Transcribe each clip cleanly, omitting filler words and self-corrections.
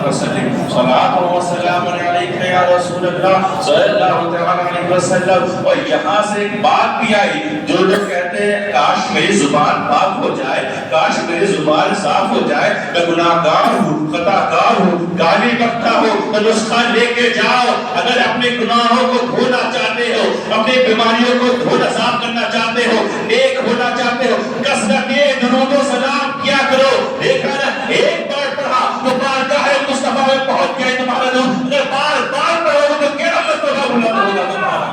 وبارك وسلم صلاۃ و سلام علیک یا رسول اللہ صلی اللہ تعالی علیہ وسلم. اور یہاں سے ایک بات بھی آئی, جو لوگ کہتے ہیں کاش میری زبان پاک ہو جائے, کاش میری زبان صاف ہو جائے, میں گناہ گار ہوں, خطا کار ہوں, گالی بکتا ہوں, تو نسخہ لے کے جاؤ. اگر اپنے گناہوں کو دھونا چاہتے ہو, اپنی بیماریوں کو دھونا صاف کرنا چاہتے ہو, نیک ہونا چاہتے ہو, کثرت درود و سلام کیا کرو. دیکھا نا, ایک بار پڑھا تو بارگاہ مصطفیٰ میں پہنچ گئے تمہارا نام. اگر بار بار پڑھو گے تو کیا مصطفیٰ بلانا ہوگا تمہارا.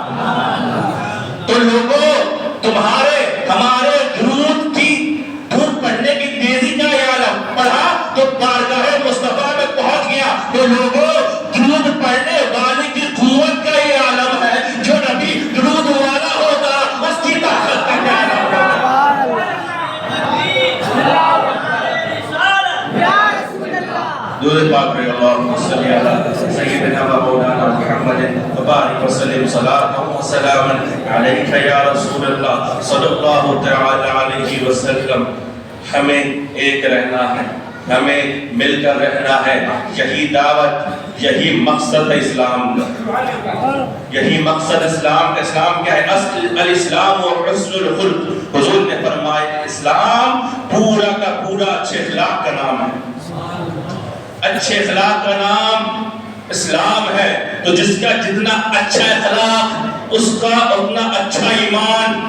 تو لوگوں, تمہارے ہمارے درود کی درود پڑھنے کی تیزی کا یہ عالم پڑھا تو بارگاہ مصطفیٰ میں پہنچ گیا. تو لوگوں, درود پڑھنے والے کی قوت کا یہ عالم ہے. جو نبی درود والا ہوگا اس کی طاقت کا کیا عالم ہوگا. درود پاک پڑھیں. اللہم صلی علی سیدنا و مولانا محمد وبارک وسلم صلاۃ و سلام علیک یا رسول اللہ صلی اللہ تعالی علیہ وسلم. ہمیں ایک رہنا ہے, ہمیں مل کر رہنا ہے. یہی دعوت, یہی مقصد ہے اسلام کا, یہی مقصد اسلام کا. اسلام کیا ہے؟ اصل الاسلام و حسن الخلق. حضور نے فرمایا اسلام پورا کا پورا اچھے اخلاق کا نام ہے. اچھے اخلاق کا نام اسلام ہے. تو جس کا جتنا اچھا اخلاق اس کا اتنا اچھا ایمان.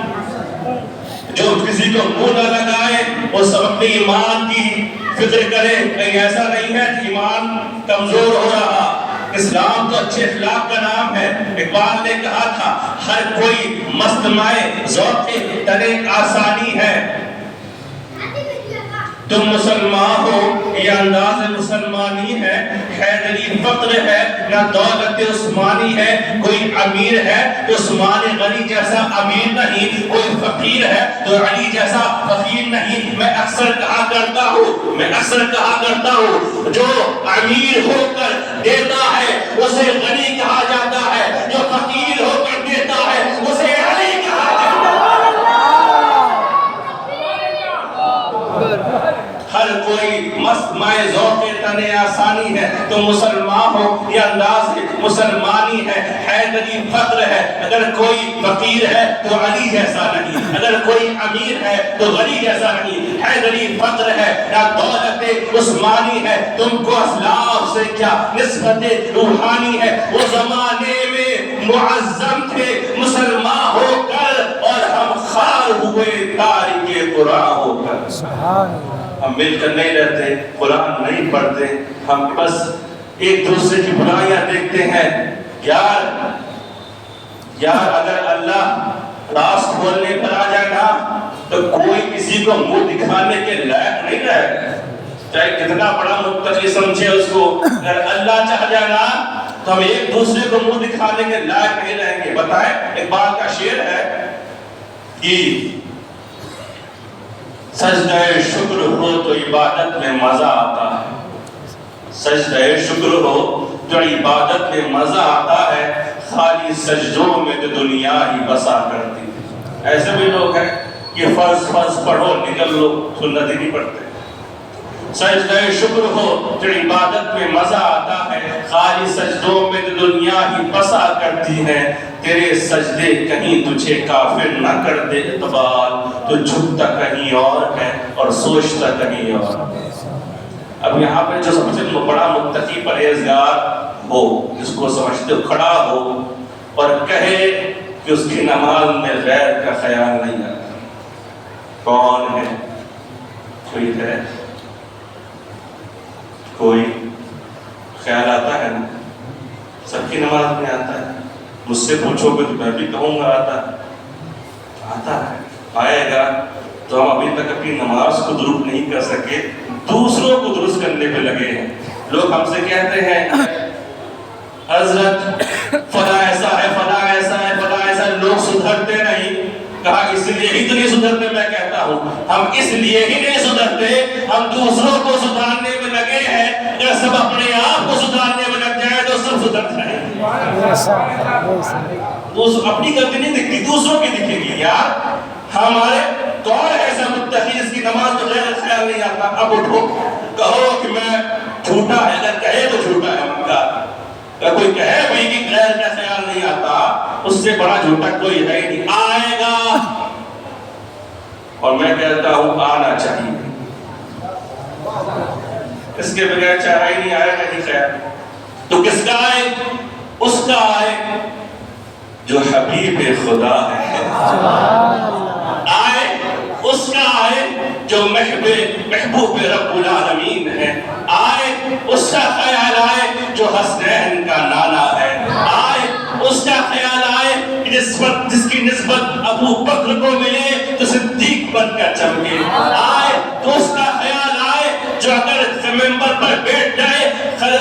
جو کسی کو منہ نہ لگائے وہ سب اپنے ایمان کی فکر کرے, کہیں ایسا نہیں ہے کہ ایمان کمزور ہو رہا. اسلام تو اچھے اخلاق کا نام ہے. اقبال نے کہا تھا ہر کوئی مست مائے ذوق تنے آسانی ہے. تم مسلمان ہو یہ انداز مسلمانی ہے, حیدری فقر ہے نہ دولت عثمانی ہے. کوئی امیر ہے تو عثمان غنی جیسا امیر نہیں, کوئی فقیر ہے تو علی جیسا فقیر نہیں. میں اکثر کہا کرتا ہوں جو امیر ہو کر دیتا ہے اسے غنی کہا جاتا ہے, جو فقیر ہو کر دیتا ہے اسے علی کہا جاتا ہے. ہر کوئی مست مائے ذوق تنے آسانی ہے. تم مسلمان ہو یہ انداز مسلمانی ہے, حیدری فقر ہے. اگر کوئی فقیر ہے تو علی جیسا نہیں, اگر کوئی امیر ہے تو غنی جیسا نہیں. حیدری فقر ہے یا دولت عثمانی ہے. تم کو اسلاف سے کیا نسبت روحانی ہے. وہ زمانے میں معظم تھے مسلمان ہو کر, اور ہم خار ہوئے تارک قرآن ہو کر. سبحان اللہ. ہم مل کر نہیں رہتے, قرآن نہیں پڑھتے, ہم بس ایک دوسرے کی برائیاں دیکھتے ہیں. یار اگر اللہ راز کھولنے پر آ جائے نا تو کوئی کسی کو منہ دکھانے کے لائق نہیں رہے, چاہے کتنا بڑا متقی سمجھے اس کو. اگر اللہ چاہ جائے نا تو ہم ایک دوسرے کو منہ دکھانے کے لائق نہیں رہیں گے. بتائیں, ایک بات کا شعر ہے کہ سجدہ شکر ہو تو عبادت میں مزہ آتا ہے. سجدہ شکر ہو تو عبادت میں مزہ آتا ہے, خالی سجدوں میں تو دنیا ہی بسا کرتی. ایسے بھی لوگ ہیں کہ فرض پڑھو نکل لو, سنت ہی نہیں پڑھتے. سجدہ شکر ہو تو عبادت میں مزہ آتا ہے, خالی سجدوں میں تو دنیا ہی بسا کرتی ہے. تیرے سجدے کہیں تجھے کافر نہ کر دے اعتبار, تو جھکتا کہیں اور ہے اور سوچتا کہیں اور. اب یہاں پہ جو سب سے بڑا متقی پرہیزگار ہو, جس کو سمجھتے کھڑا ہو اور کہے کہ اس کی نماز میں غیر کا خیال نہیں آتا, کون ہے؟ کوئی ہے؟ کوئی خیال آتا ہے نا؟ سب کی نماز میں آتا ہے. مجھ سے پوچھو گے تو میں بھی کہوں گا آتا ہے, آئے گا. تو ہم ابھی تک اپنی نماز کو درست نہیں کر سکے, دوسروں کو درست کرنے پہ لگے ہیں. لوگ ہم سے کہتے ہیں حضرت فلاں ایسا ہے, فلاں ایسا ہے, فلاں ایسا ہے. لوگ سدھرتے نہیں. کہا اس لیے ہی تو نہیں سدھرتے. میں کہتا ہوں ہم اس لیے ہی نہیں سدھرتے, ہم دوسروں کو سدھارنے میں لگے ہیں. اگر سب اپنے آپ کو سدھارنے میں لگ جائے تو سب سدھر جائیں. اپنی غلطی نہیں دکھتی, دوسروں کی دکھے گی. یار ہمارے کون ایسا متقی جس کی نماز میں غیر خیال نہیں آتا؟ اب اٹھو, کہو کہ میں جھوٹا ہے, اگر کہے تو اگر کوئی کہے بھائی کہ غیر کا خیال نہیں آتا، اس سے بڑا جھوٹا کوئی ہے ہی نہیں. آئے گا، اور میں کہتا ہوں آنا چاہیے. اس کے بغیر چارہ ہی نہیں، آئے گا ہی خیال. تو کس کا آئے؟ اس کا آئے جو حبیب خدا ہے. آئے اس کا آئے جو محبوب رب العالمین ہے. آئے اس کا خیال آئے جو حسنین کا نانا ہے. آئے اس کا خیال آئے جس کی نسبت ابو بکر کو ملے تو صدیق بن کر چمکے. آئے تو اس کا خیال آئے جو اگر ممبر پر بیٹھ جائے،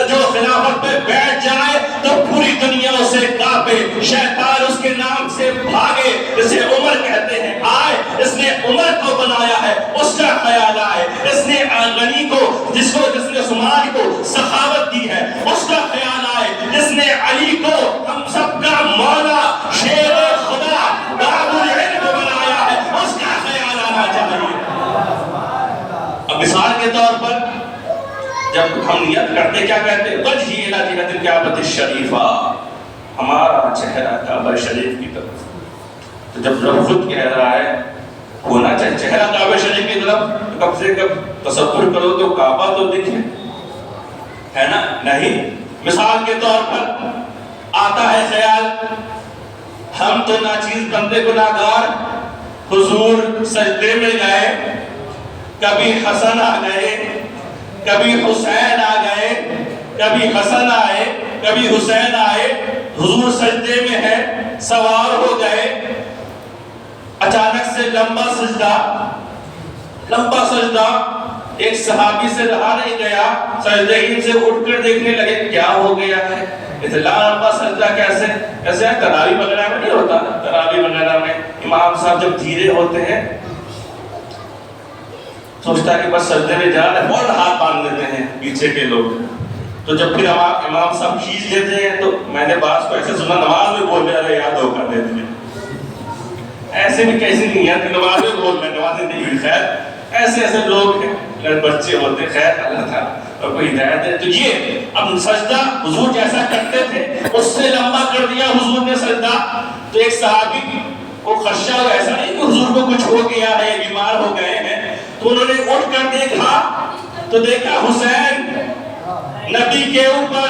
جو خلافت پہ بیٹھ جائے تو پوری دنیا اسے کانپے، شیطان اس کے نام سے بھاگے، جسے عمر کہتے ہیں. آئے اس نے عمر کو بنایا ہے، اس کا خیال آئے. اس نے غنی کو جس نے عثمان کو سخاوت دی ہے، اس کا خیال آئے. جس نے علی کو ہم سب کا مولا، شیر خدا، باب العلم بنایا ہے، اس کا خیال آنا چاہیے. اب مثال کے طور پر جب ہم نیت کرتے کیا کہتے ہیں؟ وجہی الی جہت الکعبۃ الشریفہ، ہمارا چہرہ کعبہ شریف کی طرف. تو جب رب خود کہہ رہا ہے ہونا چاہیے چہرہ کعبہ شریف کی طرف، تو کب سے کب تصور کرو تو کعبہ تو دکھے، ہے نا؟ نہیں. مثال کے طور پر آتا ہے خیال، ہم تو ناچیز بندے گناہگار حضور سجدے میں گئے، کبھی حسن آ گئے، کبھی حسین آ گئے، کبھی حسن آئے، کبھی حسین آئے، حضور سجدے میں ہے، سوار ہو گئے. اچانک سے لمبا سجدہ ایک صحابی سے رہا نہیں گیا، سجدے سے اٹھ کر دیکھنے لگے کیا ہو گیا ہے. اتنا لمبا سجدہ کیسے تراویح وغیرہ میں نہیں ہوتا. تراویح وغیرہ میں امام صاحب جب دھیرے ہوتے ہیں سوچتا ہے کہ بس سجدے میں جا رہے ہیں، اور ہاتھ باندھ لیتے ہیں پیچھے کے لوگ. تو جب پھر امام صاحب کھینچ لیتے ہیں تو میں نے بعض کو ایسے سنا نماز میں بول رہے یاد ہو کر دیتے ہیں. ایسے بھی کیسی نہیں ہے کہ نماز میں بول رہے نمازیں نہیں ہوئی. خیر ایسے لوگ ہیں، بچے ہوتے، خیر اللہ تعالیٰ اور کوئی ہدایت ہے. تو یہ اب سجدہ حضور جیسا کرتے تھے اس سے لمبا کر دیا حضور نے سجدہ. تو ایک صحابی کو خدشہ ہوا، ایسا نہیں کہ حضور کو کچھ ہو گیا ہے، بیمار ہو گئے ہیں. تو انہوں نے اٹھ کر دیکھا تو دیکھا حسین نبی کے اوپر،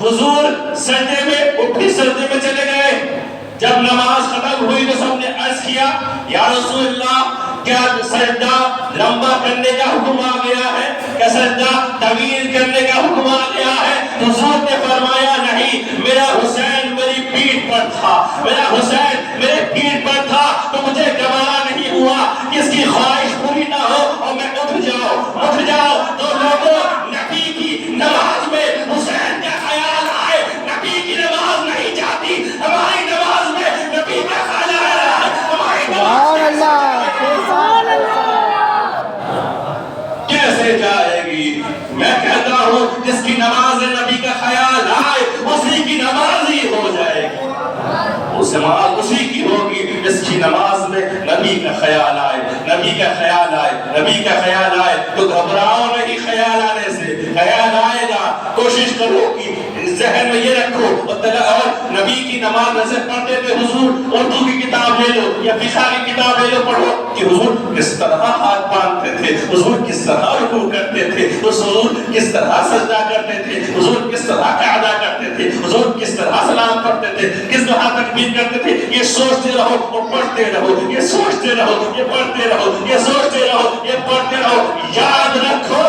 حضور سجدے میں اٹھی سجدے میں چلے گئے. جب نماز ختم ہوئی تو سب نے عرض کیا یا رسول اللہ کیا سجدہ لمبا کرنے کا حکم آ گیا ہے، کیا سجدہ طویل کرنے کا حکم آ گیا ہے؟ حضور نے فرمایا نہیں، میرا حسین میری پیٹھ پر تھا، میرا حسین میرے پیٹھ پر تھا تو مجھے گوارا نہیں ہوا کہ اس کی خواہش پوری نہ ہو اور میں اٹھ جاؤ. تو لوگوں نبی کی نماز میں حسین کا خیال آئے. نبی کی نماز نہیں جاتی، ہماری نماز میں نبی کا خیال آ رہا ہے. ہماری کیسے جائے گی؟ میں کہتا ہوں جس کی نماز نبی کا خیال آئے اسی کی نماز ہی ہو جائے گی. اس نماز اسی کی ہوگی جس کی نماز میں نبی کا خیال آئے. نبی کا خیال آئے، نبی کا خیال آئے تو گھبراؤ نہیں. خیال آنے سے خیال آئے گا. کوشش کرو کہ ذہن میں یہ رکھو. اور نبی کی نماز نظر پڑھتے تھے حضور اردو کی کتاب لے لو یا فقہ کی کتاب لے لو، پڑھو کہ حضور کس طرح ہاتھ باندھتے تھے، حضور کس طرح رکوع کرتے تھے، حضور کس طرح سجدہ کرتے تھے، حضور کس طرح قعدہ کرتے تھے، حضور کس طرح سلام کرتے تھے، کس طرح تکبیر کرتے تھے. یہ سوچتے رہو اور پڑھتے رہو، یہ سوچتے رہو، یہ پڑھتے رہو، یہ سوچتے رہو، یہ پڑھتے رہو. یاد رکھو،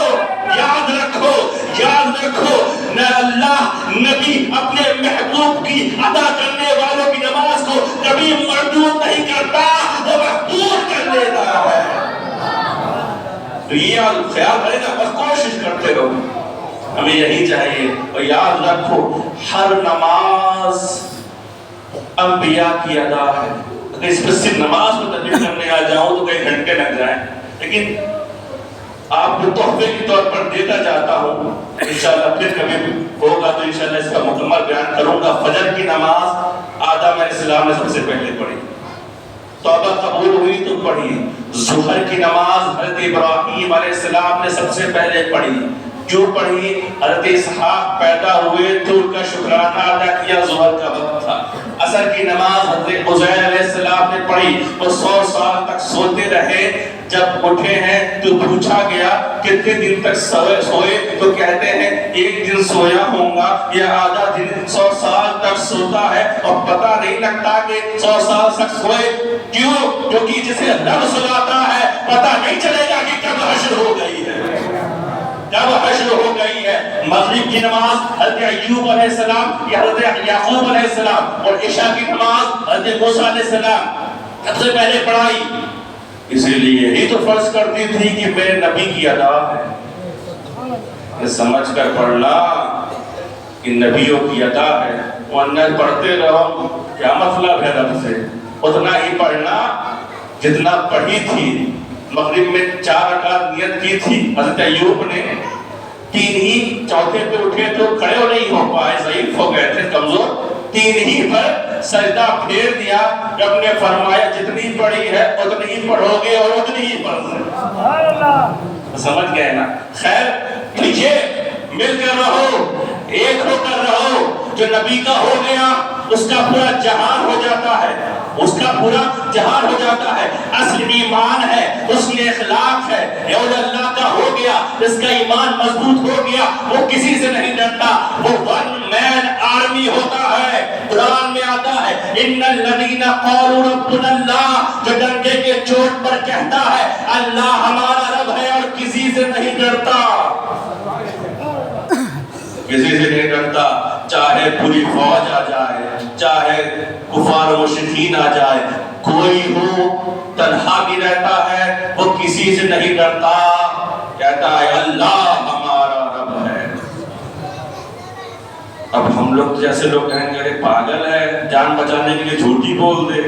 یاد رکھو، یاد رکھو نہ اللہ نبی اپنے محبوب کی ادا کرنے والوں کی نماز کو کبھی مردود نہیں کرتا، وہ محبوب کر دیتا ہے. تو یہ خیال کرے نا، بس کوشش کرتے رہو. ہمیں یہی چاہیے. اور یاد رکھو ہر نماز انبیاء کی ادا ہے. اگر اس پر صرف نماز کو تدبیر کرنے آ جاؤں تو کئی گھنٹے لگ جائیں، لیکن آپ کو تحفے کے طور پر دیتا جاتا ہوں. انشاءاللہ پھر کبھی ہوگا تو انشاءاللہ اس کا مکمل بیان کروں گا. فجر کی نماز آدم علیہ السلام نے سب سے پہلے پڑھی، توبہ قبول ہوئی تو پڑھی. ظہر کی نماز حضرت ابراہیم علیہ السلام نے سب سے پہلے پڑھی. جو پڑھی حضرت اسحاق پیدا ہوئے تو ان کا شکرانہ ادا کیا، ظہر کا وقت تھا، عصر کی نماز حضرت عزیر علیہ السلام نے پڑھی، وہ 100 سال تک سوتے رہے، جب اٹھے ہیں تو پوچھا گیا کتنے دن تک سوئے تو کہتے ہیں ایک دن سویا ہوں گا یا آدھا دن، 100 سال تک سوتا ہے اور پتہ نہیں لگتا کہ 100 سال تک سوئے کیوں؟ کیونکہ جسے رب سلاتا ہے پتہ نہیں چلے گا کہ کب حشر ہو گئی ہے، جب حشر ہو گئی ہے۔ مغرب کی نماز حضرت ایوب علیہ السلام یا حضرت یعقوب علیہ السلام اور عشاء کی نماز حضرت موسیٰ علیہ السلام سب سے پہلے پڑھائی، اسی لیے ہی تو فرض کرتی تھی کہ میرے نبی کی ادا ہے، سمجھ کر پڑھنا کہ نبیوں کی ادا ہے، ورنہ پڑھتے رہو کیا مطلب ہے رب سے، اتنا ہی پڑھنا جتنا پڑھی تھی۔ مغرب میں 4 رکعت نیت کی تھی حضرت ایوب نے، 3 ہی، چوتھے پہ اٹھے تو کھڑے ہو نہیں ہو پائے، ضعیف ہو گئے تھے، کمزور، 3 ہی پر سجدہ پھیر دیا، رب نے فرمایا جتنی پڑھی ہے اتنی ہی پڑھو گے اور اتنی ہی پڑھ، سمجھ گئے نا؟ خیر پیچھے مل کر رہو، ایک ہو کر رہو، جو نبی کا ہو گیا اس کا پورا جہان ہو جاتا ہے، اس کا پورا جہان ہو جاتا ہے، اصل ایمان ہے، اس میں اخلاق ہے، اور اللہ کا ہو گیا، اس کا ایمان مضبوط ہو گیا، وہ کسی سے نہیں ڈرتا، وہ ون مین آرمی ہوتا ہے۔ قرآن میں آتا ہے ان الذین قالوا ربنا اللہ، جو ڈنڈے کے چوٹ پر کہتا ہے اللہ ہمارا رب ہے اور کسی سے نہیں ڈرتا، کسی سے نہیں ڈرتا، چاہے پوری فوج آ جائے، چاہے کفار و مشرکین آ جائے، کوئی ہو تنہا بھی رہتا ہے، وہ کسی سے نہیں ڈرتا، کہتا ہے اللہ ہمارا رب ہے۔ اب ہم لوگ جیسے لوگ کہیں گے پاگل ہے، جان بچانے کے لیے جھوٹ ہی بول دے،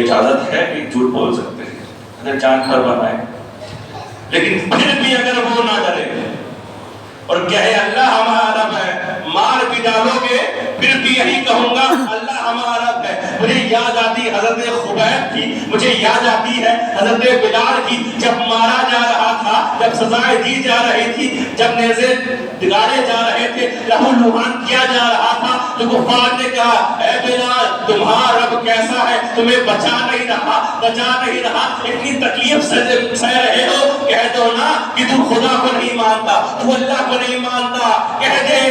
اجازت ہے کہ جھوٹ بول سکتے ہیں اگر جان پر بنائے، لیکن پھر بھی اگر وہ نہ ڈرے اور کہے اللہ ہمارا رب ہے، مار بھی ڈالو گے پھر بھی یہی کہوں گا اللہ ہمارا رب ہے۔ مجھے یاد آتی حضرت خبیب کی، مجھے یاد آتی ہے حضرت بلال کی، جب مارا جا رہا تھا، جب سزائیں دی جا رہی تھی، جب نیزے بگاڑے جا رہے تھے، لہو لہان کیا جا رہا تھا، تو کفار نے کہا اے بلال تمہارا رب کیسا ہے، تمہیں بچا نہیں رہا، اتنی تکلیف سہ رہے ہو، کہہ دو نا کہ تم خدا کو نہیں مانتا، تو اللہ کو نہیں مانتا، کہہ دے۔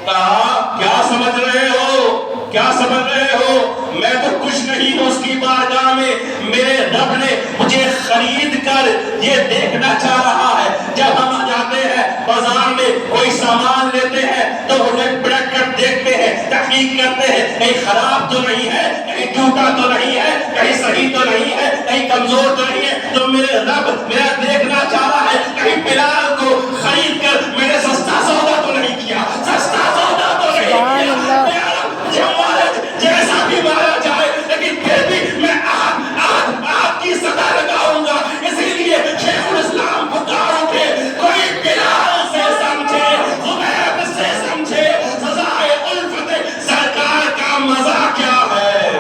کہا کیا سمجھ رہے ہو، کیا سمجھ رہے ہو، میں تو کچھ نہیں ہوں اس کی بارگاہ میں، میرے رب نے مجھے خرید کر یہ دیکھنا چاہ رہا ہے، جب ہم جاتے ہیں بازار میں کوئی سامان لیتے ہیں تو انہیں پرکھ کر دیکھتے ہیں، تحقیق کرتے ہیں کہیں خراب تو نہیں ہے، کہیں ٹوٹا تو نہیں ہے، کہیں صحیح تو نہیں ہے، کہیں کمزور تو نہیں ہے، تو میرے رب میرا دیکھنا چاہ رہا ہے کہیں بلال کو خرید کر میرے سستا سودا تو نہیں کیا، سستا سودا تو نہیں کیا، جیسا بھی مارا جائے لیکن پھر بھی میں آپ کی صدا لگاؤں گا۔ اسی لیے شیخ الاسلام پکاروں کے کوئی بلال سے سمجھے، خبیب سے سمجھے، سزائے الفت سرکار کا مزہ کیا ہے۔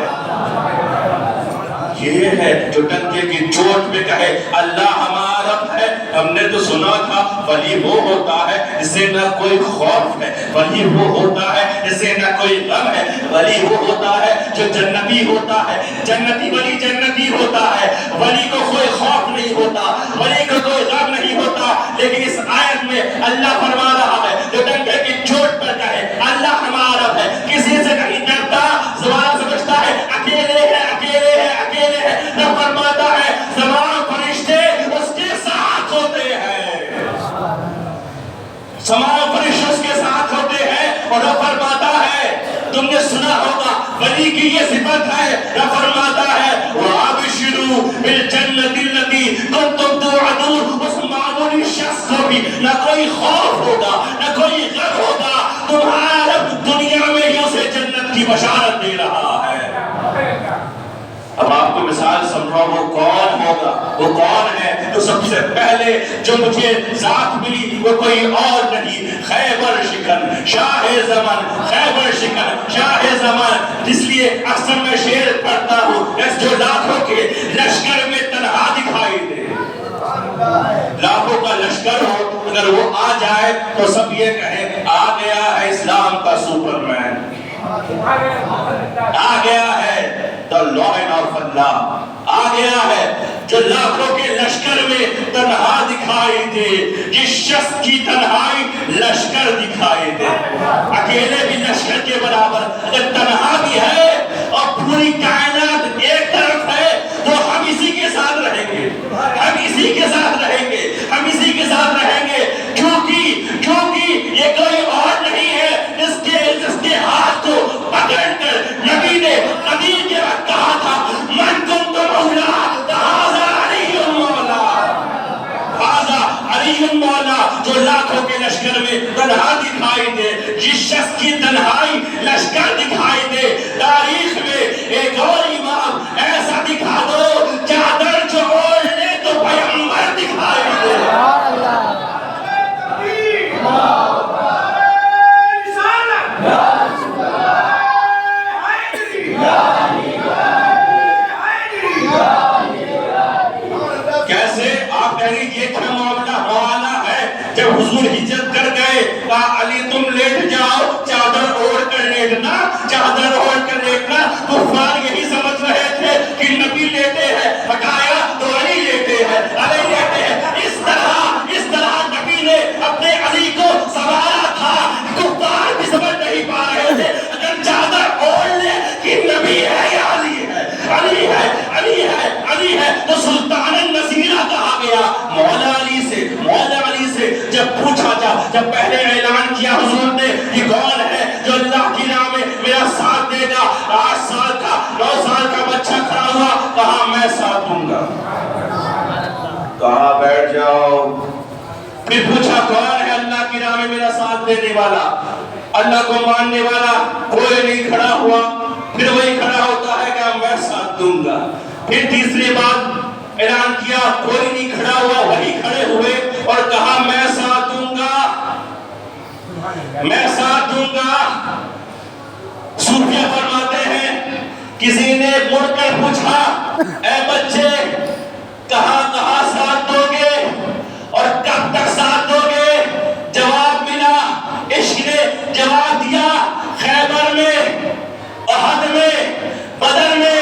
یہ ہے جو ڈنکے کی چوٹ پہ کہے اللہ ہمارا رب ہے۔ ہم نے تو سنا تھا ولی وہ ہوتا ہے جس سے نہ کوئی خوف ہے، ولی وہ ہوتا ہے جس سے نہ کوئی غم ہے، ولی وہ ہوتا ہے جو جنتی ہوتا ہے، جنتی ولی جنتی ہوتا ہے، ولی کو کوئی خوف نہیں ہوتا، ولی کو کوئی غم نہیں ہوتا۔ لیکن اس آیت میں اللہ فرما رہا ہے جو ڈنکے کی چوٹ پر کہے اللہ ہمارا رب ہے، کسی سے نہیں ڈرتا، زمانہ سمجھتا ہے اکیلے ہے، اکیلے ہے، اکیلے ہے، رب فرماتا ہے تمام فرشتے اس کے ساتھ ہوتے ہیں، تمام فرشتے اس کے ساتھ ہوتے ہیں، اور رب فرماتا ہے تم نے سنا ہوگا ولی کی یہ صفت ہے، رب فرماتا ہے وَابْشِرُوا بِالْجَنَّةِ الَّتِي كُنْتُمْ تُوعَدُونَ، اس معمولی شخص کو بھی نہ کوئی خوف ہوگا، نہ کوئی غم ہوگا، تمہارا رب دنیا میں ہی اسے جنت کی بشارت دے رہا ہے۔ اب آپ کو مثال سمجھو وہ کون ہوگا، وہ کون ہے؟ تو سب سے پہلے جو مجھے ذات ملی وہ کوئی اور نہیں، خیبر شکن شاہ زمان، خیبر شکن شاہ زمان۔ اس لیے اکثر میں شعر پڑھتا ہوں جو لاکھوں کے لشکر میں تنہا دکھائی دے، لاکھوں کا لشکر ہو اگر وہ آ جائے تو سب یہ کہیں آ گیا ہے اسلام کا سپر مین، آ گیا ہے the Lion of Allah، آ گیا ہے جو لاکھوں کے لشکر میں تنہا دکھائی دے، جس شخص کی تنہائی لشکر دکھائی دے، اکیلے بھی لشکر کے برابر، اگر تنہا بھی ہے اور پوری کائنات ایک طرف ہے تو ہم اسی کے ساتھ رہیں گے، ہم اسی کے ساتھ رہیں گے، ہم اسی کے ساتھ رہیں گے، کیونکہ یہ کوئی اور نہیں ہے جس کے ہاتھ کو پکڑ کر نبی نے قدیم کے وقت کہا تھا من کنت مولا فہذا علی مولا، ہذا علی مولا، جو لاکھوں کے لشکر میں تنہا دکھائی دے، جس شخص کی تنہائی لشکر دکھائی دے، تاریخ میں ایک اور امام ایسا دکھا دو چادر جو اوڑھ لے تو پیغمبر دکھائی دے۔ جب حضور ہجرت کر گئے کہا علی تم لیٹ جاؤ، چادر اوڑھ کر لیٹنا، چادر اوڑھ کر لیٹنا، کفار یہی سمجھ رہے تھے کہ نبی لیٹے ہیں، ہٹایا تو علی لیٹے ہیں، علی لیٹے ہیں، اس طرح نبی نے اپنے علی کو سنوارا تھا، کفار بھی سمجھ نہیں پا رہے تھے، اگر چادر اوڑھ لے کہ نبی ہے یا علی ہے، علی ہے، علی ہے، علی ہے، تو سلطان النصیرہ کہا گیا مولا علی سے، مولا علی سے جب پوچھا جا، جب پہلے اعلان کیا حضور نے یہ کون ہے جو اللہ کی راہ میں میرا ساتھ دے گا، 8 سال کا 9 سال کا بچہ کھڑا ہوا، کہا میں ساتھ دوں گا، کہا بیٹھ جاؤ، پھر پوچھا کون ہے اللہ کی راہ میں میرا ساتھ دینے والا، اللہ کو ماننے والا، کوئی نہیں کھڑا ہوا، پھر وہی کھڑا ہوتا ہے کہ میں ساتھ دوں گا، پھر تیسری بار اعلان کیا، کوئی نہیں کھڑا ہوا، وہی کھڑے ہوئے اور کہا میں ساتھ دوں گا، میں ساتھ دوں گا۔ صوفیہ فرماتے ہیں کسی نے مڑ کر پوچھا اے بچے کہاں ساتھ دو گے اور کب تک ساتھ دو گے؟ جواب ملا، عشق نے جواب دیا، خیبر میں، احد میں، بدر میں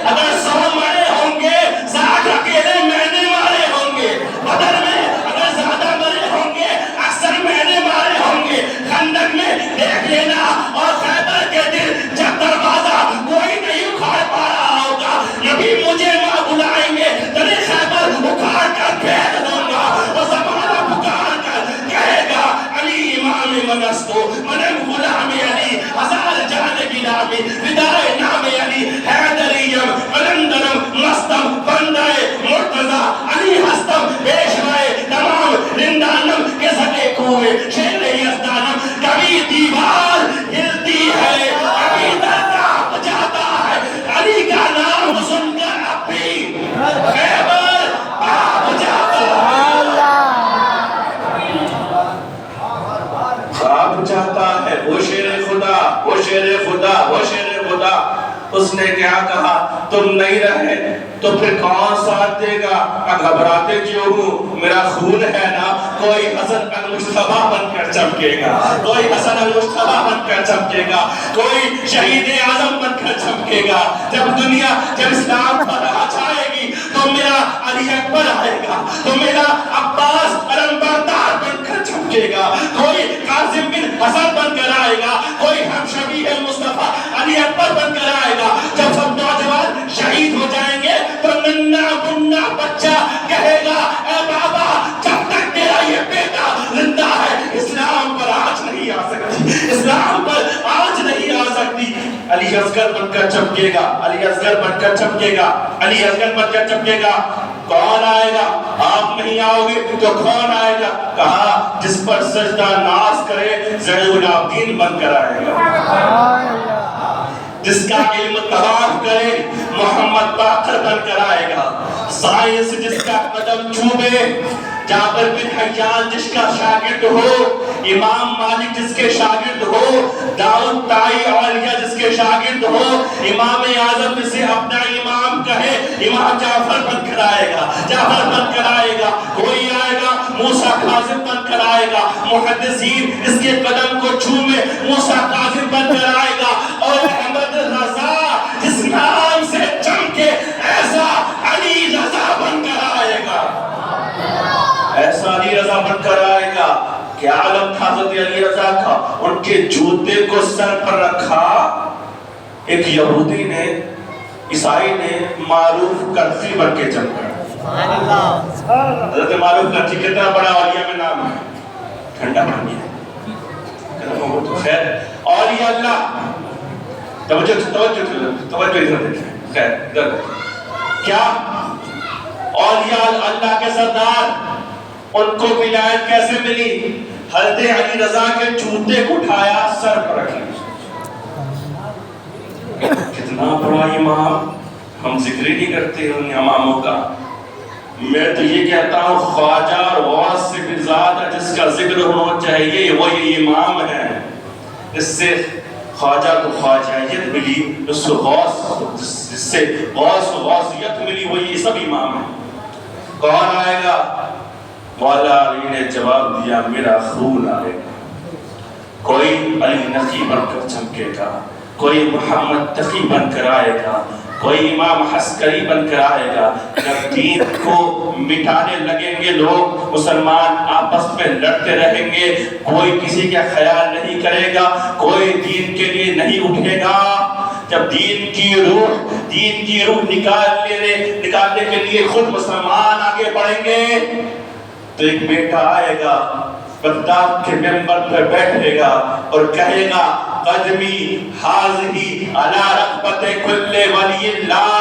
اگر 100 مرے ہوں گے 60 اکیلے میں نے مارے ہوں گے، بدر میں اگر زیادہ مرے ہوں گے اکثر میں نے مارے ہوں گے، خندق میں دیکھ لینا، اور خیبر کے دن جب دروازہ کوئی نہیں اکھاڑ پا رہا ہوگا، نبی مجھے وہاں بلائیں گے، تیرے خیبر اکھاڑ کر پھینک دوں گا، وہ زمانہ پکار کر کہے گا علی امام منستو منم غلام علی، ہزار جان کی نامی فدائے نام علی، حیدریم قلندرم مستم بندائے مرتضی علی ہستم، پیشوائے تمام رندانم کے سکے کوئے شیر یزدانم، کبھی دیوار ہلتی ہے کبھی درگاہ جاتا ہے، علی کا نام سن کر اب بھی خیبر آپ جاتا ہے، وہ شیر خدا، وہ شیر خدا، وہ شیر خدا، اس نے کیا کہا تم نہیں رہے تو پھر کون ساتھ دے گا؟ گھبراتے کیوں ہوں؟ میرا خون ہے نا، کوئی حسن المصطفیٰ بن کر چمکے گا، کوئی حسن المصطفیٰ بن کر چمکے گا، کوئی شہید اعظم بن کر چمکے گا، جب اسلام پر راج آئے گی تو میرا علی اکبر آئے گا، تو میرا عباس علمبردار بن کر چمکے گا، کوئی قاسم بن حسن بن کر آئے گا، کوئی ہم شبیہ مصطفیٰ علی اکبر بن کر آئے گا۔ جب سب نوجوان شہید ہو جائیں گے تو ننھا منھا بچہ کہے گا اے بابا جب تک تیرا یہ بیٹا زندہ ہے اسلام پر آج نہیں آ سکتی، اسلام پر آج نہیں آ سکتی۔ علی اصغر بن کر چمکے گا، علی اصغر بن کر چمکے گا، علی اصغر بن کر چمکے گا۔ کون آئے گا؟ آپ نہیں آؤ گے تو کون آئے گا؟ کہا جس پر سجدہ ناز کرے زین العابدین بن کر آئے گا، جس کا علم طواف کرے محمد باقر بن کر آئے گا، سائنس جس کا قدم چوبے جابر بن حیان جس کا شاگرد ہو، امام مالک جس کے شاگرد ہو، داؤد طائی اولیاء جس کے شاگرد ہو، امام اعظم جسے اپنا امام کہے، امام جعفر بن کر آئے گا، جعفر بن کر آئے گا۔ کوئی آئے گا موسیٰ کاظم بن کر آئے گا، محدثین اس کے قدم کو چومے موسیٰ کاظم بن کر آئے گا، اور احمد رضا جس نام سے چمکے ایسا علی رضا بن کر آئے گا، ایسا علی رضا بن کر آئے گا۔ کیا عالم تھا حضرت علی رضا کا؟ ان کے جوتے کو سر پر رکھا ایک یہودی نے، عیسائی نے معروف کرسی بن کے چل پڑا۔ حضرت معروف کرسی کتنا بڑا اولیاء میں نام ہے، ٹھنڈا پانی ہے، خیر اولیاء اللہ، توجہ ادھر دیکھیں، خیر ادھر کیا اولیاء اللہ کے سردار، ان کو ولایت کیسے ملی؟ حضرت علی رضا کے جوتے کو اٹھایا، سر پر رکھ لیا۔ کتنا بڑا امام، ہم ذکر ہی نہیں کرتے ان اماموں کا۔ میں تو یہ کہتا ہوں خواجہ اور غوث سے بھی زیادہ جس کا ذکر ہونا چاہیے وہی امام ہے۔ اس سے خواجہ کو خواجہیت ملی، اس سے غوثیت ملی، وہی سب امام ہے۔ کون آئے گا؟ مولا علی نے جواب دیا میرا خون آئے گا، کوئی علی نقی بن کر چمکے گا، کوئی محمد تقی بن کر آئے گا، کوئی امام عسکری بن کر آئے گا۔ جب دین کو مٹانے لگیں گے لوگ، مسلمان آپس میں لڑتے رہیں گے، کوئی کسی کا خیال نہیں کرے گا، کوئی دین کے لیے نہیں اٹھے گا۔ جب دین کی روح نکالنے کے لیے خود مسلمان آگے بڑھیں گے تو ایک بیٹا آئے گا، بغداد کے منبر پر بیٹھے گا اور کہے گا قدمی حاضری علی رغبت کل ولی اللہ،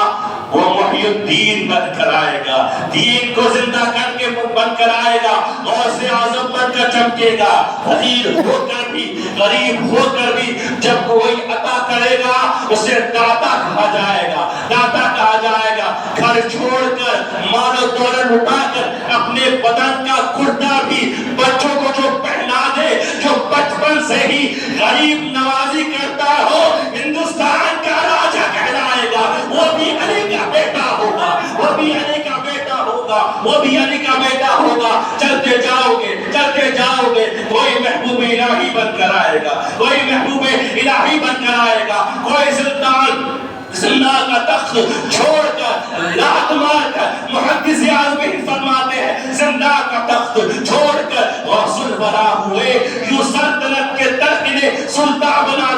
وہ محی الدین بن کر آئے گا، دین کو زندہ کر کے بن کر آئے گا، غوث اعظم بن کر چمکے گا، فقیر ہو کر بھی، غریب ہو کر بھی جب کوئی عطا کرے گا اسے داتا کہا جائے گا، داتا کہا جائے گا۔ گھر چھوڑ کر مال و دولت اٹھا کر اپنے بدن کا کرتا بھی بچوں کو جو پہنا دے، جو بچپن سے ہی غریب نوازی کرتا ہو، ہندوستان کا راجہ کہلائے گا، وہ بھی علی کا بیٹا ہوگا، وہ بھی علی کا بیٹا ہوگا، وہ بھی علی کا بیٹا ہوگا۔ چلتے جاؤ گے کوئی محبوب الہی بن کر آئے گا، کوئی محبوب الہی بن کر آئے گا، کوئی سلطان زندہ کا تخت چھوڑ کر لات مار کر، محدث اعظم فرماتے ہیں زندہ کا تخت چھوڑ کر غوث الورا ہوئے، یوں سلطنت کے تخت نے سلطان بنا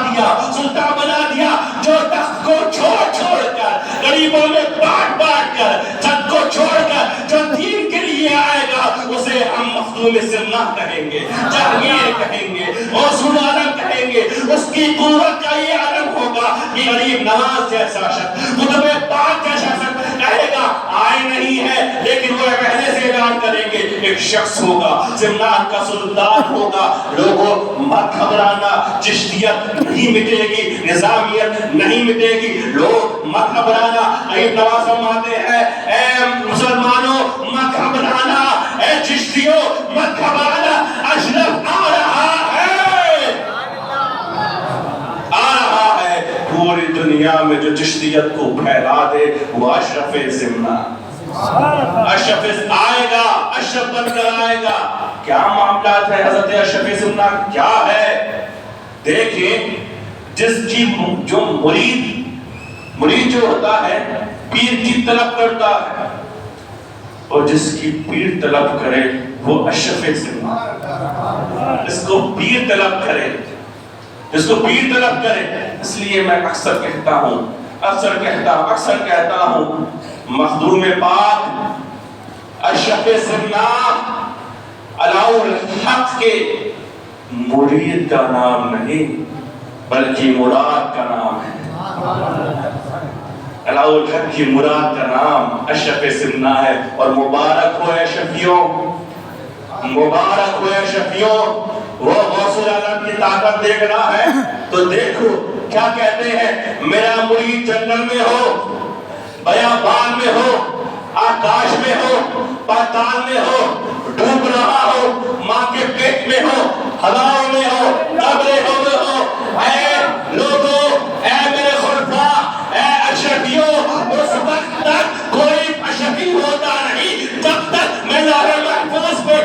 دیا، جو تخت کو چھوڑ کر غریبوں میں بانٹ کر، چھت کو چھوڑ کر جو دین کے لیے آئے گا اسے ہم مخدوم سمنا کہیں گے، جہانگیر کہیں گے، غوث العالم کہیں گے۔ اس کی قوت کا یہ عالم ہوگا کہ غریب نواز جیسا شخص، قطب پاک جیسا شخص کہے گا آئے نہیں ہے، لیکن وہ پہلے سے اعلان کریں گے ایک شخص ہوگا، زمنان کا سلطان ہوگا۔ لوگوں مت گھبرانا، چشتیت نہیں مٹے گی، نظامیت نہیں مٹے گی، لوگ مت گھبرانا۔ ایوب نواز فرماتے ہیں اے مسلمانوں مت گھبرانا، اے چشتیوں مت گھبرانا، اشرف آ رہا ہے، پوری دنیا میں جو چشتیت کو پھیلا دے وہ اشرف زمنہ، اشرف آئے گا، اشرف بن کر آئے گا۔ کیا معاملات ہے حضرت اشرف زمنہ کیا ہے؟ دیکھیں جس کی جو مرید جو ہوتا ہے پیر کی طلب کرتا ہے، اور جس کی پیر طلب کرے وہ اشرف زمنہ، اس کو پیر طلب کرے، اس کو پیر طلب کرے۔ اس لیے میں اکثر کہتا ہوں مخدوم پاک اشرف زمنہ علاء الحق کے مرید کا نام نہیں بلکہ مراد کا نام ہے۔ علاء الحق کی مراد کا نام اشرف زمنہ ہے، اور مبارک ہو اے شفیعوں، مبارک ہو اے شفیعوں۔ وہ غوث العالم کی طاقت دیکھنا ہے تو دیکھو کیا کہتے ہیں، میرا مرید جنگل میں ہو، بیابان میں ہو، آکاش میں ہو، پاتال میں ہو، ڈوب رہا ہو، ماں کے پیٹ میں ہو، ہواؤں میں ہو، قبروں میں ہو، اے لوگوں، اے میرے خلفاء، اے اشرفیوں، اس وقت تک کوئی اشرفی ہوتا نہیں جب تک میں لوح محفوظ پہ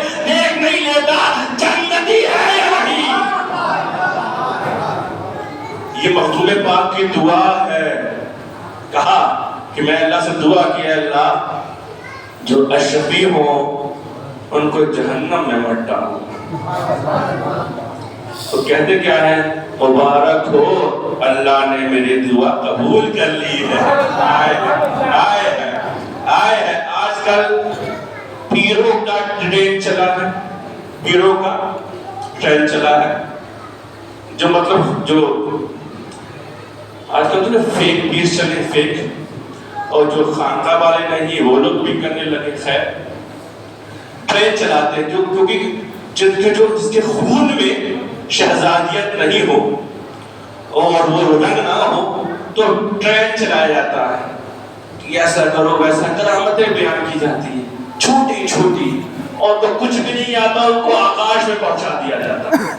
یہ مخدوم پاک کی دعا ہے. کہا کہ میں اللہ سے دعا کیا اللہ جو اشرفی ہوں ان کو جہنم میں مت ڈالو. تو کہتے کیا ہے؟ مبارک ہو اللہ نے میری دعا قبول کر لی ہے. آئے ہے آج کل پیروں کا ٹرین چلا ہے، پیروں کا ٹرین چلا ہے، جو مطلب جو آج کل جو فیک پیر چلے، فیک، اور جو خانقاہ والے نہیں وہ لوگ بھی کرنے لگے. خیر ٹرین چلاتے ہیں جو کیونکہ جس کے خون میں شہزادیت نہیں ہو اور وہ رنگ نہ ہو تو ٹرین چلایا جاتا ہے کہ ایسا کرو ویسا، کرامتیں بیان کی جاتی ہیں چھوٹی چھوٹی، اور تو کچھ بھی نہیں آتا ان کو آکاش میں پہنچا دیا جاتا.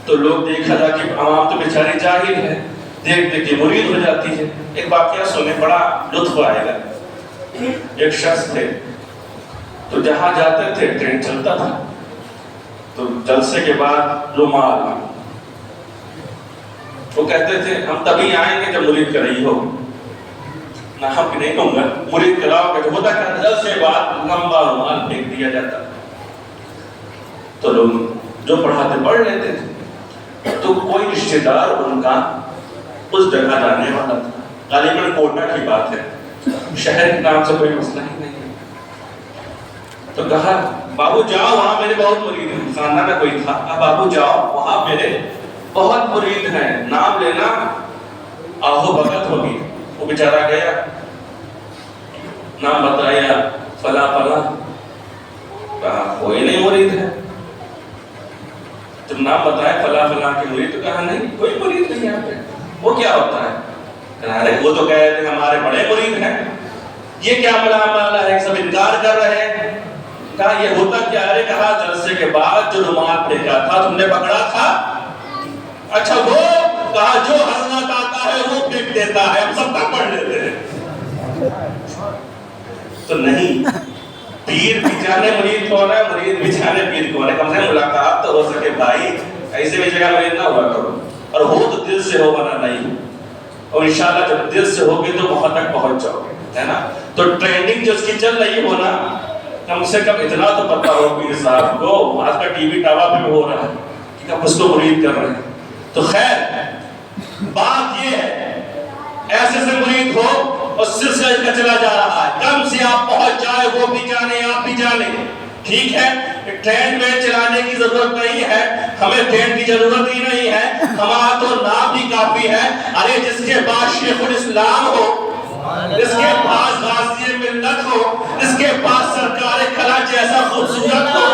تو لوگ دیکھا جا کہ عوام تو بیچاری جاہل ہے، دیکھ دیکھ کے مرید ہو جاتی ہے. ایک واقعہ سنے بڑا لطف آئے گا. ایک شخص تھے تو جہاں جاتے تھے ٹرین چلتا تھا تو جلسے کے بعد رومال، وہ کہتے تھے ہم تبھی آئیں گے جب مرید کر رہی ہو. نہ ہم نہیں کہوں گا مرید کراؤ کہ ہوتا کیا جلسے کے بعد لمبا رومال پھینک دیا جاتا. تو لوگ جو پڑھاتے پڑھ لیتے تھے. تو کوئی رشتہ دار ان کا اس جگہ جانے والا تھا، غالباً کوٹا کی بات ہے، شہر کے نام سے کوئی مسئلہ ہی نہیں. تو کہا بابو جاؤ وہاں میرے بہت مرید ہیں، خاندان میں کوئی تھا، کہا بابو جاؤ وہاں میرے بہت مرید ہیں، نام لینا آہو بھگت ہوگی. وہ بیچارہ گیا، نام بتایا فلاں فلاں، کہا کوئی نہیں مرید ہے. جب نام بتایا فلاں فلاں کے مرید تو کہا نہیں کوئی مرید نہیں یہاں پہ. وہ کیا ہوتا ہے؟ کہا ارے وہ تو کہہ رہے ہمارے بڑے مرید ہیں. یہ کیا معاملہ ہے؟ سب انکار کر رہے ہیں. کہا یہ ہوتا کیا ہے؟ کہا جلسے کے بعد جو رومال پھینکا تھا تم نے پکڑا تھا. اچھا وہ، کہا جو حضرت آتا ہے وہ پھینک دیتا ہے، ہم سب کا پڑھ لیتے ہیں. تو نہیں، پیر بھی جانے مرید کون ہے، مرید بھی جانے پیر کون ہے. کم سے کم ملاقات تو ہو سکے بھائی، ایسے بھی جگہ مرید نہ ہوا کرو، اور ہو تو دل سے ہو ورنہ نہیں. اور انشاءاللہ جب دل سے ہوگی تو وہاں تک پہنچ جاؤ گے، ہے نا. تو ٹریننگ جو اس کی چل رہی ہو نا، کم سے کم اتنا تو پتہ ہو پیر صاحب کو، آج کا ٹی وی ٹاوا پہ ہو رہا ہے کہ ہم اس کو مرید کر رہے ہیں. تو خیر بات یہ ہے ایسے سے مرید ہو اور سلسلہ کا چلا جا رہا ہے، کم سے آپ پہنچ جائے، وہ بھی جانے آپ بھی جانے. ٹھیک ہے، ٹرین میں چلانے کی ضرورت نہیں ہے، ہمیں ٹرین کی ضرورت ہی نہیں ہے، ہمارا تو نام بھی کافی ہے. ارے جس کے پاس شیخ الاسلام ہو، جس کے پاس غازی ملت ہو، جس کے پاس سرکار کھلا جیسا خوبصورت ہو،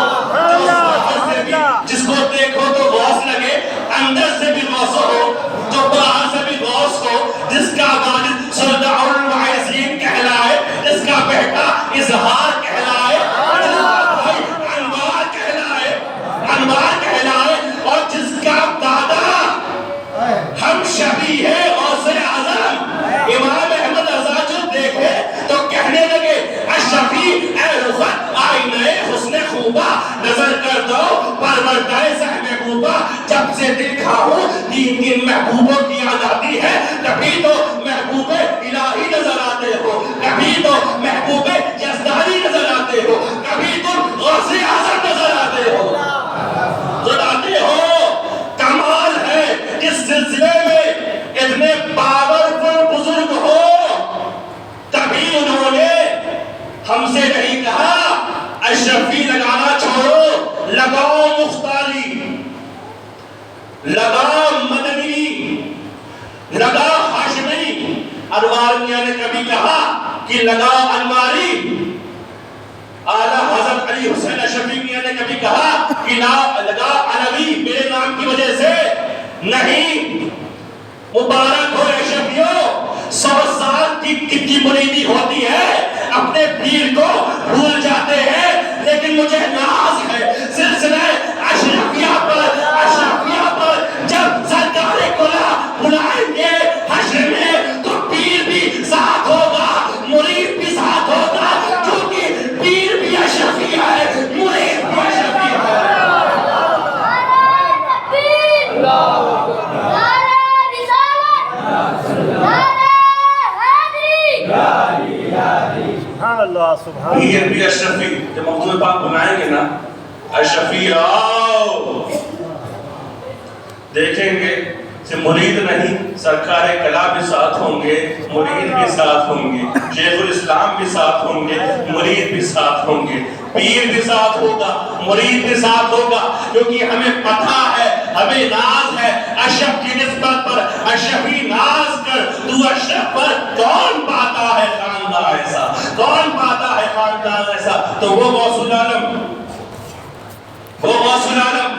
جس کو دیکھو تو غوث لگے، اندر سے بھی غوث ہو، جو باہر سے بھی غوث ہو، جس کا والد سلطان الوعیزین کہلائے، جس کا بیٹا اظہار کہلائے، جس کا بھائی انوار کہلائے، اور جس کا دادا ہم شبی ہے غوث اعظم امام احمد رضا جو دیکھے تو کہنے لگے اشرفی اے رخت آئینہ حسن خوبہ نظر کر دو پروردہ سہ محبوبہ. جب سے دیکھا ہوں تین دن محبوبوں کی یاد آتی ہے، کبھی تو محبوب الہی نظر آتے ہو، کبھی تو محبوب یزدانی نظر آتے ہو، کبھی تم غوث اعظم نظر آتے ہو. کمال ہے اس سلسلے میں اتنے پاورفل بزرگ ہو، کبھی انہوں نے ہم سے نہیں کہا اشرفی لگانا چھوڑو، لگاؤ مختاری، لگاؤ مدنی، لگاؤ ہاشمی. انوار میاں نے کبھی کہا کہ لگاؤ انواری. اعلیٰ حضرت علی حسین اشرفی میاں نے کبھی کہا کہ لگا علوی میرے نام کی وجہ سے نہیں. مبارک ہو اشرفیوں، 100 سال کی مریدی ہوتی ہے، اپنے پیر کو بھول جاتے ہیں، لیکن مجھے ناز ہے سلسلہ اشرفیہ پر جب سرکار کلا بلائیں گے حشر میں تو پیر بھی ساتھ ہوگا، مرید بھی ساتھ ہوگا، کیونکہ پیر بھی اشرفی ہے، مرید بھی اشرفی ہے. پیر بھی اشرفی، جب مخدوم پاک بلائیں گے نا اشرفی آؤ، دیکھیں گے کہ مرید نہیں، سرکار کلا بھی ساتھ ہوں گے، مرید بھی ساتھ ہوں گے، شیخ الاسلام بھی ساتھ ہوں گے، مرید بھی ساتھ ہوں گے، پیر بھی ساتھ ہوگا، مرید بھی ساتھ ہوگا، کیونکہ ہمیں پتہ ہے، ہمیں ناز ہے اشرف کی نسبت پر، اشرفی ناز کر تو اشرف پر کون پاتا ہے خاندان ایسا، کون پاتا ہے خاندان ایسا؟ تو وہ غوث العالم، وہ غوث العالم،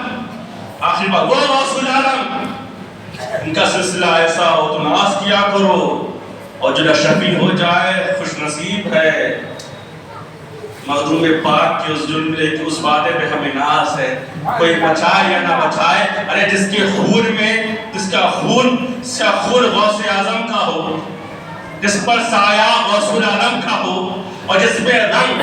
آخری بات، وہ غوث العالم، ان کا سلسلہ ایسا ہو تو ناز کیا کرو، اور جو اشرفی ہو جائے خوش نصیب ہے۔ مخدوم پاک کی اس جملے کی اس وعدے پہ ہمیں ناز ہے، کوئی بچائے یا نہ بچائے، ارے جس کے خون میں، جس کا خون غوث اعظم کا ہو، جس پر سایہ غوث العالم کا ہو، اور جس پہ رنگ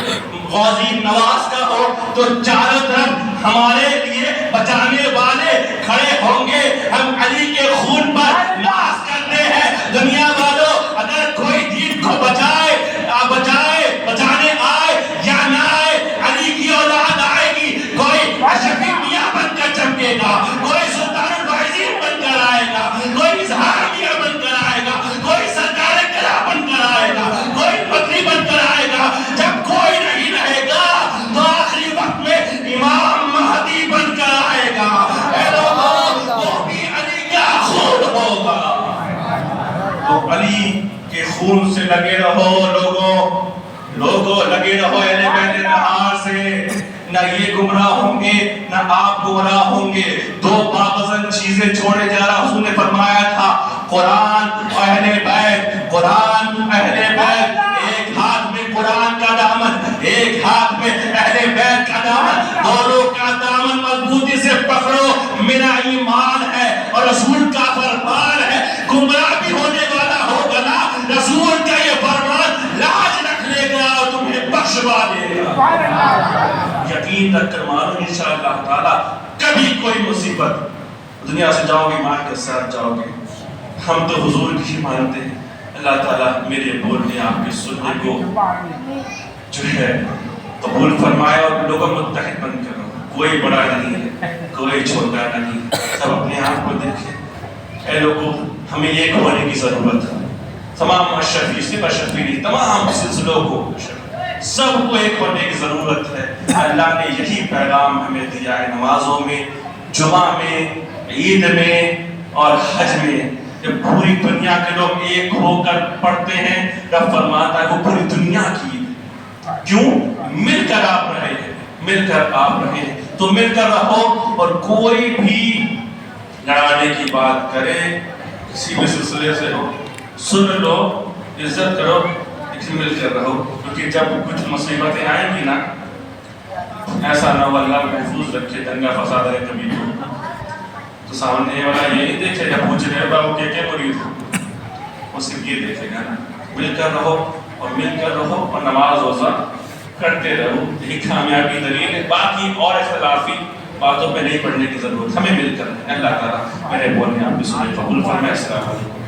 غازی نواز کا ہو، تو چاروں طرف ہمارے لیے بچانے والے کھڑے ہوں گے۔ ہم علی کے خون پر ناز کرتے ہیں۔ دنیا والوں، اگر کوئی دین کو بچانے آئے یا نہ آئے، علی کی اولاد آئے گی، کوئی اشرفی میاں بن کر چمکے گا، کوئی سلطان الواعظین بن کر آئے گا، کوئی اظہار میاں بن کر آئے گا، کوئی سرکار کلا بن کر آئے گا، کوئی مدنی بن کر آئے گا۔ جب کوئی نہیں رہے گا تو آخری وقت میں امام مہدی بن کر آئے گا۔ اے لوگوں، وہ بھی علی کا خون ہوگا۔ تو علی کے خون سے لگے رہو لوگوں لگے رہو اہل بیت اطہار سے، نہ یہ گمراہ ہوں گے نہ آپ گمراہ ہوں گے۔ دو باوزن چیزیں چھوڑے جا رہا، حضور نے فرمایا تھا قرآن اہل بیت، قرآن اہل بیت، ایک ہاتھ میں قرآن کا دامن، ایک ہاتھ میں اہل بیت کا دامن، دونوں کا دامن مضبوطی سے پکڑو، میرا ایمان ہے اور رسول کا فرمان ہے۔ گمراہ بھی ہونے والا ہوگا نا، رسول کا یہ فرمان لاج رکھ لے گا اور تمہیں بخشوا دے گا۔ یقین رکھ کر مانو انشاءاللہ تعالیٰ، کبھی کوئی مصیبت دنیا سے جاؤ گے، ایمان کے ساتھ جاؤ گے۔ ہم تو حضور کی ہی مانتے ہیں۔ اللہ تعالیٰ میرے بولنے آپ کے سننے کو جو ہے قبول فرمائے اور لوگوں متحد بن کر، کوئی بڑا نہیں ہے، کوئی چھوٹا نہیں، سب اپنے آپ کو دیکھیں۔ اے لوگوں، ہمیں ایک ہونے کی ضرورت ہے۔ تمام اشرفی، صرف اشرفی نہیں، تمام سلسلوں کو، سب کو ایک ہونے کی ضرورت ہے۔ اللہ نے یہی پیغام ہمیں دیا ہے نمازوں میں، جمعہ میں، عید میں اور حج میں۔ جب پوری دنیا کے لوگ ایک ہو کر پڑھتے ہیں، رب فرماتا ہے وہ پوری دنیا کی، کیوں؟ مل کر آپ رہے ہیں، مل کر آپ رہے ہیں، تو مل کر رہو۔ اور کوئی بھی لڑانے کی بات کرے، کسی بھی سلسلے سے ہو، سن لو، عزت کرو، لیکن مل کر رہو، کیونکہ جب کچھ مصیبتیں آئیں گی نا، ایسا نہ ہو اللہ محفوظ رکھے، دنگا فساد ہے کبھی تو سامنے والا یہ نہیں دیکھے گا پوچھ رہے بابو کے مرید ہو، وہ صرف یہ دیکھے گا نا۔ مل کر رہو اور مل کر رہو اور نماز روزہ کرتے رہو، یہی کامیابی دلیل ہے۔ باقی اور اختلافی باتوں پہ نہیں پڑھنے کی ضرورت، ہمیں مل کر اللہ تعالیٰ میرے بولنے آپ کی سنیں قبول فرمائے۔ السلام علیکم۔